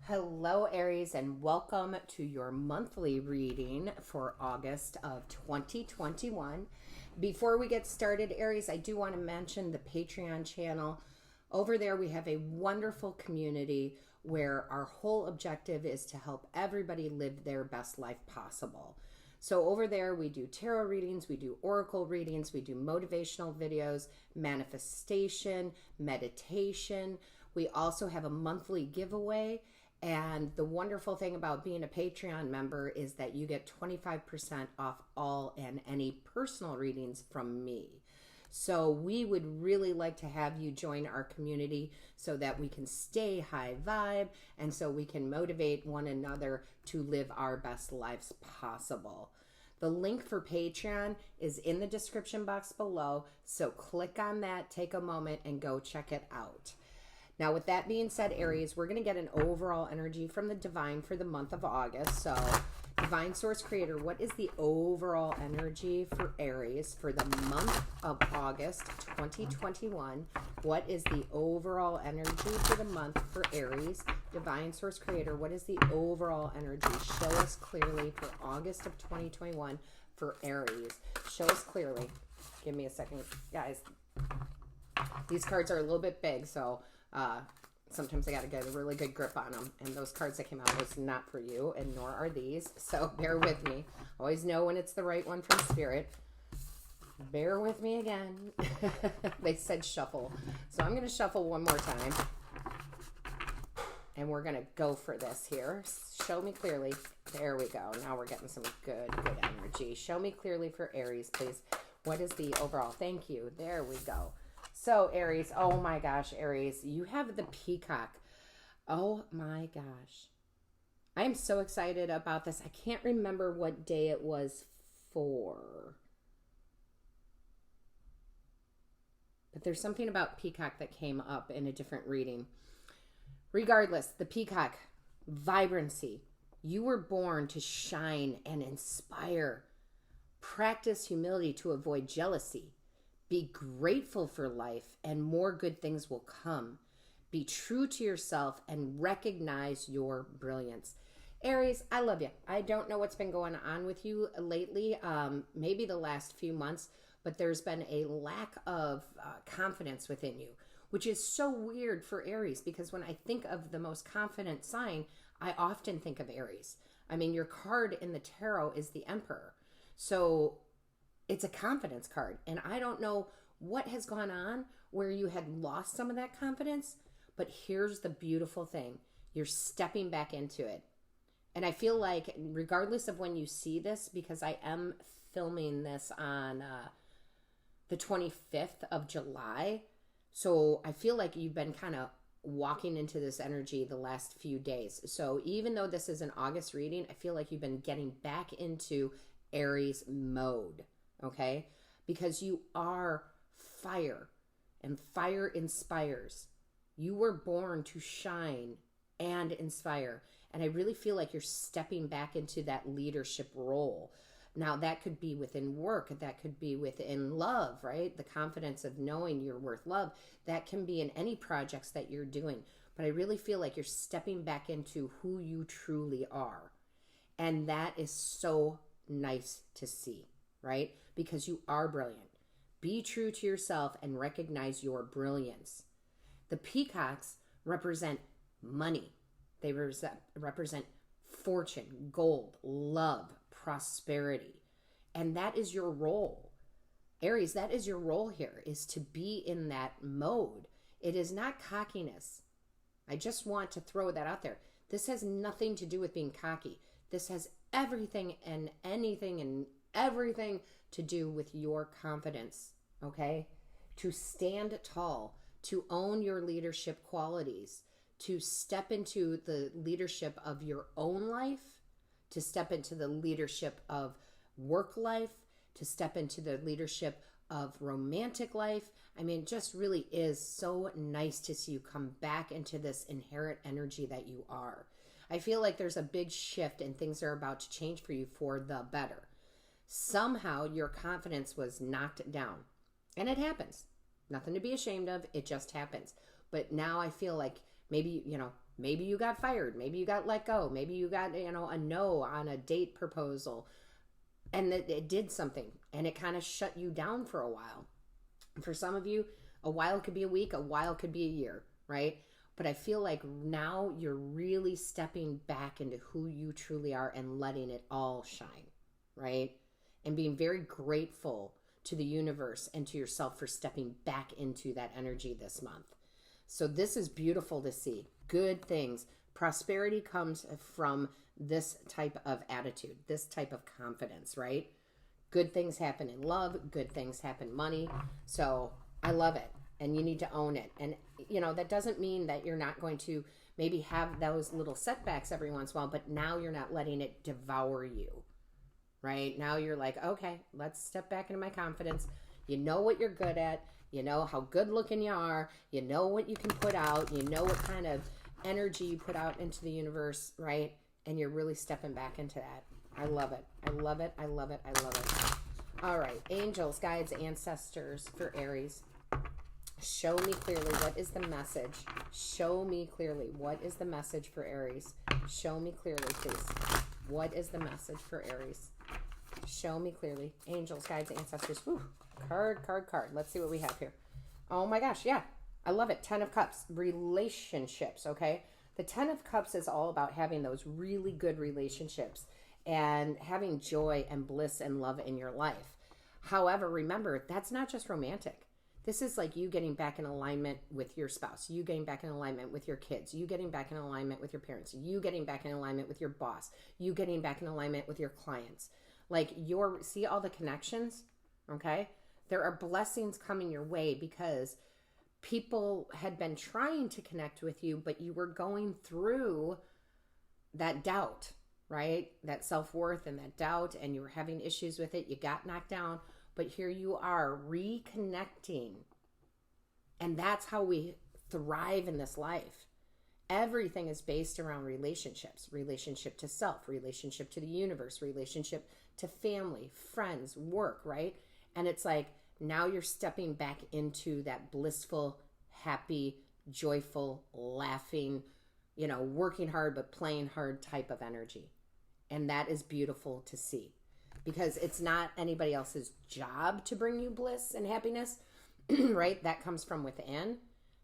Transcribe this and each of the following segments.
Hello, Aries, and welcome to your monthly reading for August of 2021. Before we get started, Aries, I do want to mention the Patreon channel. Over there, we have a wonderful community where our whole objective is to help everybody live their best life possible. So over there, we do tarot readings, we do oracle readings, we do motivational videos, manifestation, meditation. We also have a monthly giveaway. And the wonderful thing about being a Patreon member is that you get 25% off all and any personal readings from me. So we would really like to have you join our community so that we can stay high vibe and so we can motivate one another to live our best lives possible. The link for Patreon is in the description box below. So click on that, take a moment, and go check it out. Now, with that being said, Aries, we're going to get an overall energy from the Divine for the month of August. So, Divine Source Creator, what is the overall energy for Aries for the month of August 2021? What is the overall energy for the month for Aries? Divine Source Creator, what is the overall energy? Show us clearly for August of 2021 for Aries. Show us clearly. Give me a second, guys. These cards are a little bit big, so sometimes I got to get a really good grip on them. And those cards that came out was not for you, and nor are these. So bear with me. Always know when it's the right one from Spirit. Bear with me again. They said shuffle. So I'm going to shuffle one more time. And we're going to go for this here. Show me clearly. There we go. Now we're getting some good energy. Show me clearly for Aries, please. What is the overall? Thank you. There we go. So, Aries, oh my gosh, Aries, you have the Peacock. Oh my gosh. I am so excited about this. I can't remember what day it was for. But there's something about Peacock that came up in a different reading. Regardless, the Peacock, vibrancy. You were born to shine and inspire. Practice humility to avoid jealousy. Be grateful for life and more good things will come. Be true to yourself and recognize your brilliance. Aries, I love you. I don't know what's been going on with you lately, maybe the last few months, but there's been a lack of confidence within you, which is so weird for Aries because when I think of the most confident sign, I often think of Aries. I mean, your card in the tarot is the Emperor. So it's a confidence card. And I don't know what has gone on where you had lost some of that confidence. But here's the beautiful thing. You're stepping back into it. And I feel like regardless of when you see this, because I am filming this on the 25th of July. So I feel like you've been kind of walking into this energy the last few days. So even though this is an August reading, I feel like you've been getting back into Aries mode. Okay? Because you are fire, and fire inspires. You were born to shine and inspire. And I really feel like you're stepping back into that leadership role. Now, that could be within work. That could be within love, right? The confidence of knowing you're worth love. That can be in any projects that you're doing. But I really feel like you're stepping back into who you truly are. And that is so nice to see, right? Because you are brilliant. Be true to yourself and recognize your brilliance. The peacocks represent money. They represent fortune, gold, love, prosperity. And that is your role. Aries, that is your role here, is to be in that mode. It is not cockiness. I just want to throw that out there. This has nothing to do with being cocky. This has everything and anything and everything to do with your confidence, okay? To stand tall, to own your leadership qualities, to step into the leadership of your own life, to step into the leadership of work life, to step into the leadership of romantic life. I mean, it just really is so nice to see you come back into this inherent energy that you are. I feel like there's a big shift and things are about to change for you for the better. Somehow your confidence was knocked down. And it happens. Nothing to be ashamed of. It just happens. But now I feel like maybe Maybe you got fired. Maybe you got let go. Maybe you got, a no on a date proposal. And that it did something. And it kind of shut you down for a while. For some of you, a while could be a week. A while could be a year, right? But I feel like now you're really stepping back into who you truly are and letting it all shine, right? And being very grateful to the universe and to yourself for stepping back into that energy this month. So this is beautiful to see. Good things. Prosperity comes from this type of attitude, this type of confidence, right? Good things happen in love. Good things happen money. So I love it. And you need to own it. And, that doesn't mean that you're not going to maybe have those little setbacks every once in a while, but now you're not letting it devour you, right? Now you're like, okay, let's step back into my confidence. You know what you're good at. You know how good looking you are. You know what you can put out. You know what kind of energy you put out into the universe, right? And you're really stepping back into that. I love it. I love it. I love it. I love it. All right. Angels, guides, ancestors for Aries. Show me clearly what is the message. Show me clearly what is the message for Aries. Show me clearly, please. What is the message for Aries? Show me clearly. Angels, guides, ancestors. Whew. Card. Let's see what we have here. Oh my gosh, yeah. I love it. 10 of Cups. Relationships, okay? The 10 of Cups is all about having those really good relationships and having joy and bliss and love in your life. However, remember, that's not just romantic. This is like you getting back in alignment with your spouse, you getting back in alignment with your kids, you getting back in alignment with your parents, you getting back in alignment with your boss, you getting back in alignment with your clients. Like see all the connections, okay? There are blessings coming your way because people had been trying to connect with you, but you were going through that doubt, right? That self-worth and that doubt, and you were having issues with it. You got knocked down. But here you are reconnecting. And that's how we thrive in this life. Everything is based around relationships. Relationship to self, relationship to the universe, relationship to family, friends, work, right? And it's like now you're stepping back into that blissful, happy, joyful, laughing, working hard but playing hard type of energy. And that is beautiful to see. Because it's not anybody else's job to bring you bliss and happiness, right? That comes from within.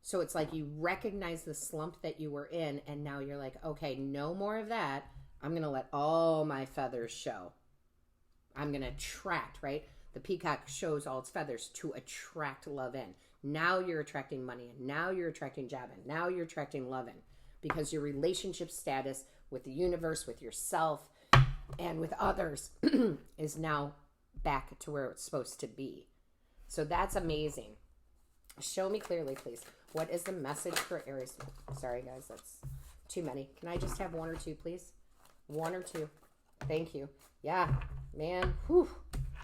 So it's like you recognize the slump that you were in, and now you're like, okay, no more of that. I'm going to let all my feathers show. I'm going to attract, right? The peacock shows all its feathers to attract love in. Now you're attracting money in. Now you're attracting job in. Now you're attracting love in. Because your relationship status with the universe, with yourself, and with others is now back to where it's supposed to be. So that's amazing. Show me clearly, please. What is the message for Aries? Sorry, guys, that's too many. Can I just have one or two, please? One or two. Thank you. Yeah, man. Whew.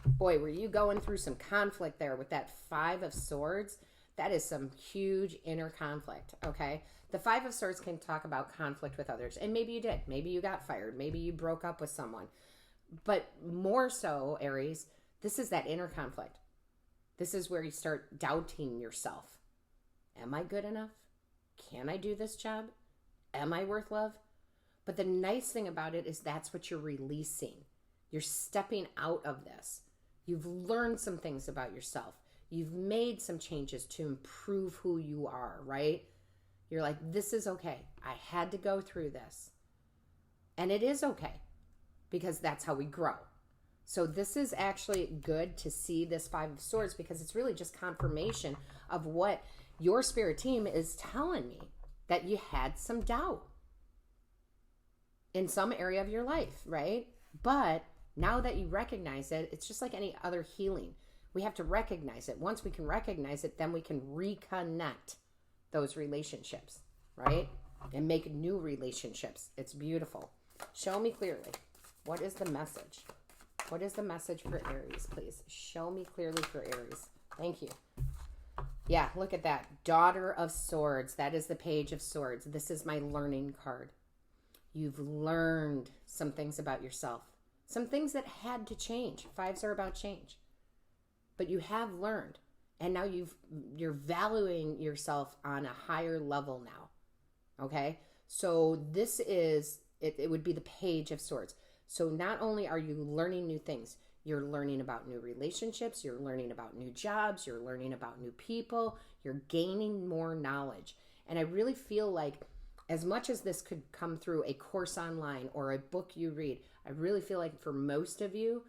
Boy, were you going through some conflict there with that 5 of Swords? That is some huge inner conflict, okay? The 5 of Swords can talk about conflict with others. And maybe you did. Maybe you got fired. Maybe you broke up with someone. But more so, Aries, this is that inner conflict. This is where you start doubting yourself. Am I good enough? Can I do this job? Am I worth love? But the nice thing about it is that's what you're releasing. You're stepping out of this. You've learned some things about yourself. You've made some changes to improve who you are, right? You're like, this is okay. I had to go through this. And it is okay because that's how we grow. So this is actually good to see this 5 of Swords because it's really just confirmation of what your spirit team is telling me, that you had some doubt in some area of your life, right? But now that you recognize it, it's just like any other healing. We have to recognize it. Once we can recognize it, then we can reconnect those relationships, right? And make new relationships. It's beautiful. Show me clearly. What is the message? What is the message for Aries, please? Show me clearly for Aries. Thank you. Yeah, look at that. Daughter of Swords. That is the Page of Swords. This is my learning card. You've learned some things about yourself. Some things that had to change. 5s are about change. But you have learned. And now you're valuing yourself on a higher level now. Okay? So this is, it would be the Page of Swords. So not only are you learning new things, you're learning about new relationships, you're learning about new jobs, you're learning about new people, you're gaining more knowledge. And I really feel like as much as this could come through a course online or a book you read, I really feel like for most of you,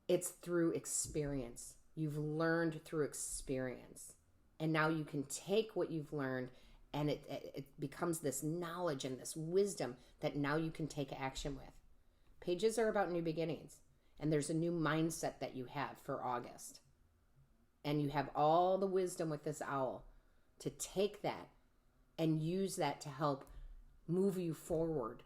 it's through experience. You've learned through experience. And now you can take what you've learned and it becomes this knowledge and this wisdom that now you can take action with. Pages are about new beginnings. And there's a new mindset that you have for August. And you have all the wisdom with this owl to take that and use that to help move you forward,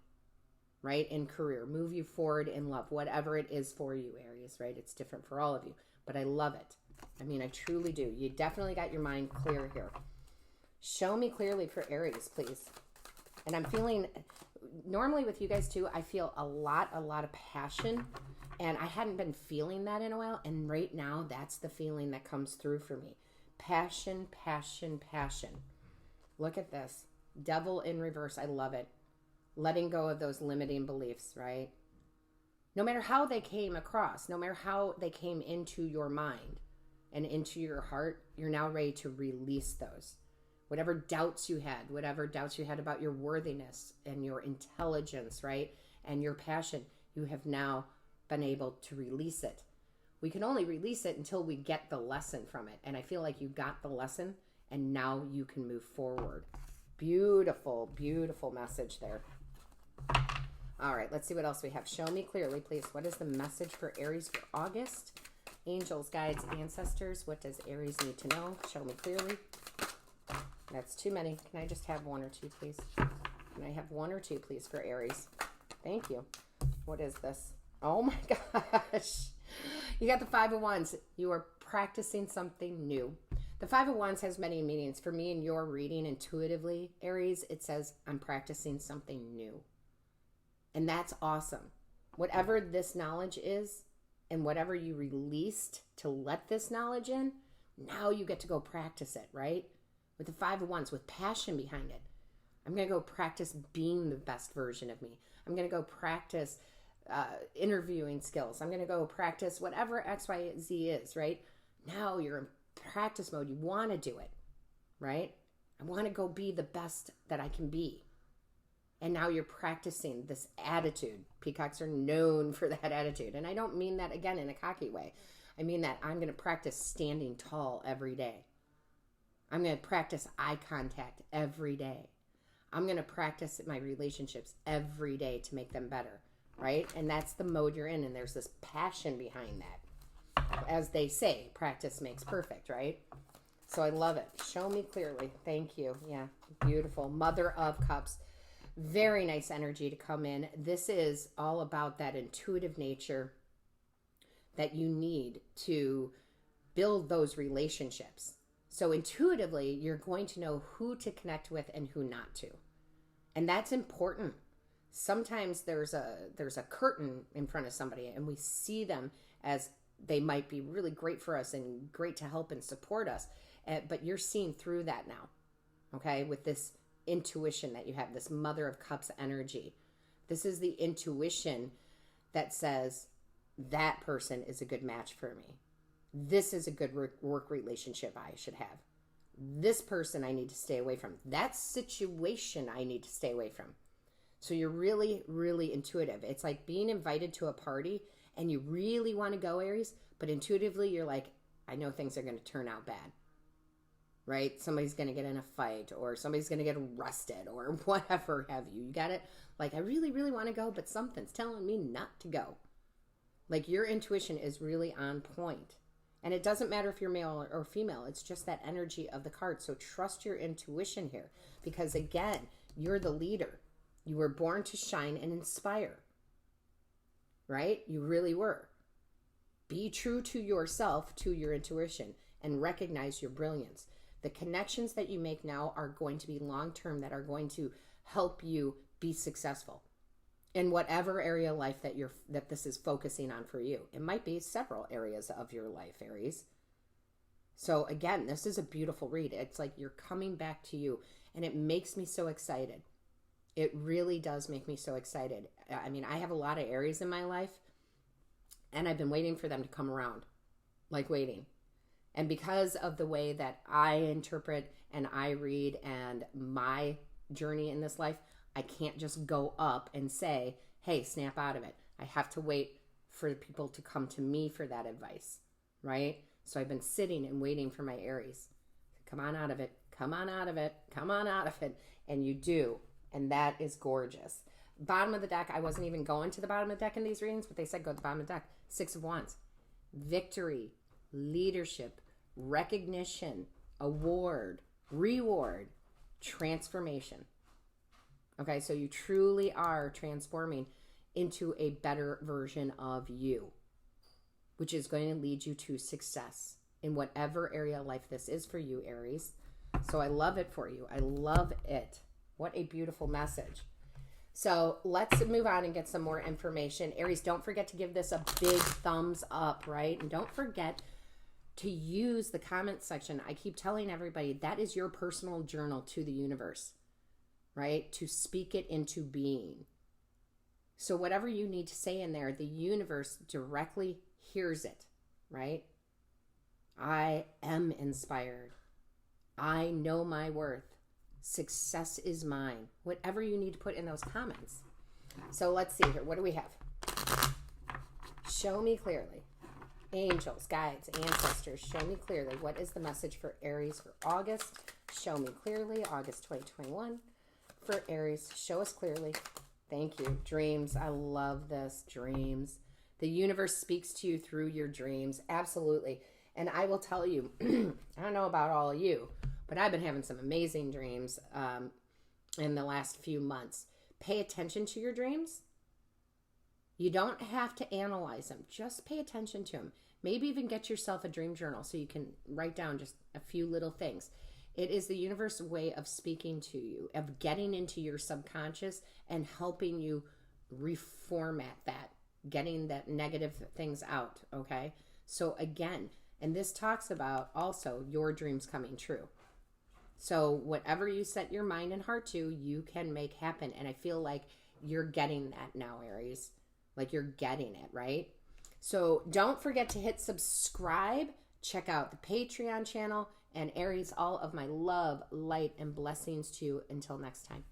right? In career, move you forward in love, whatever it is for you, Aries, right? It's different for all of you, but I love it. I mean, I truly do. You definitely got your mind clear here. Show me clearly for Aries, please. And I'm feeling, normally with you guys too, I feel a lot of passion. And I hadn't been feeling that in a while. And right now, that's the feeling that comes through for me. Passion, passion, passion. Look at this. Devil in reverse. I love it. Letting go of those limiting beliefs, right? No matter how they came across, no matter how they came into your mind and into your heart, you're now ready to release those. Whatever doubts you had about your worthiness and your intelligence, right? And your passion, you have now been able to release it. We can only release it until we get the lesson from it. And I feel like you got the lesson and now you can move forward. Beautiful, beautiful message there. All right, let's see what else we have. Show me clearly, please. What is the message for Aries for August? Angels, guides, ancestors. What does Aries need to know? Show me clearly. That's too many. Can I just have one or two, please? Can I have one or two, please, for Aries? Thank you. What is this? Oh my gosh. You got the Five of Wands. You are practicing something new. The Five of Wands has many meanings. For me, in your reading intuitively, Aries, it says, I'm practicing something new. And that's awesome. Whatever this knowledge is, and whatever you released to let this knowledge in, now you get to go practice it, right? With the Five of Wands, with passion behind it. I'm going to go practice being the best version of me. I'm going to go practice interviewing skills. I'm going to go practice whatever X, Y, Z is, right? Now you're in practice mode. You want to do it, right? I want to go be the best that I can be. And now you're practicing this attitude. Peacocks are known for that attitude. And I don't mean that, again, in a cocky way. I mean that I'm going to practice standing tall every day. I'm going to practice eye contact every day. I'm going to practice my relationships every day to make them better, right? And that's the mode you're in. And there's this passion behind that. As they say, practice makes perfect, right? So I love it. Show me clearly. Thank you. Yeah, beautiful. Mother of Cups. Very nice energy to come in. This is all about that intuitive nature that you need to build those relationships. So intuitively, you're going to know who to connect with and who not to. And that's important. Sometimes there's a curtain in front of somebody and we see them as they might be really great for us and great to help and support us. But you're seeing through that now, okay, with this intuition that you have, this Mother of Cups energy. This is the intuition that says that person is a good match for me. This is a good work relationship I should have. This person I need to stay away from. That situation I need to stay away from. So you're really, really intuitive. It's like being invited to a party and you really want to go, Aries, but intuitively you're like, I know things are going to turn out bad. Right? Somebody's going to get in a fight or somebody's going to get arrested or whatever have you. You got it? Like, I really, really want to go, but something's telling me not to go. Like, your intuition is really on point. And it doesn't matter if you're male or female. It's just that energy of the card. So trust your intuition here. Because, again, you're the leader. You were born to shine and inspire. Right? You really were. Be true to yourself, to your intuition, and recognize your brilliance. The connections that you make now are going to be long-term, that are going to help you be successful in whatever area of life that this is focusing on for you. It might be several areas of your life, Aries. So again, this is a beautiful read. It's like you're coming back to you, and it makes me so excited. It really does make me so excited. I mean, I have a lot of Aries in my life, and I've been waiting for them to come around, like waiting. And because of the way that I interpret and I read and my journey in this life, I can't just go up and say, hey, snap out of it. I have to wait for people to come to me for that advice, right? So I've been sitting and waiting for my Aries. Come on out of it. Come on out of it. Come on out of it. And you do. And that is gorgeous. Bottom of the deck, I wasn't even going to the bottom of the deck in these readings, but they said go to the bottom of the deck. 6 of Wands. Victory, leadership, recognition, award, reward, transformation. Okay, so you truly are transforming into a better version of you, which is going to lead you to success in whatever area of life this is for you, Aries. So I love it for you. I love it. What a beautiful message. So let's move on and get some more information. Aries, don't forget to give this a big thumbs up, right? And don't forget to use the comment section. I keep telling everybody that is your personal journal to the universe, right? To speak it into being. So whatever you need to say in there, the universe directly hears it, right? I am inspired. I know my worth. Success is mine. Whatever you need to put in those comments. So let's see here. What do we have? Show me clearly. Angels, guides, ancestors, show me clearly. What is the message for Aries for August? Show me clearly. August 2021. For Aries, show us clearly. Thank you. Dreams. I love this. Dreams. The universe speaks to you through your dreams. Absolutely. And I will tell you, I don't know about all of you, but I've been having some amazing dreams in the last few months. Pay attention to your dreams. You don't have to analyze them. Just pay attention to them. Maybe even get yourself a dream journal so you can write down just a few little things. It is the universe's way of speaking to you, of getting into your subconscious and helping you reformat that, getting that negative things out, okay? So again, and this talks about also your dreams coming true. So whatever you set your mind and heart to, you can make happen. And I feel like you're getting that now, Aries. Like you're getting it, right? So don't forget to hit subscribe. Check out the Patreon channel. And Aries, all of my love, light, and blessings to you. Until next time.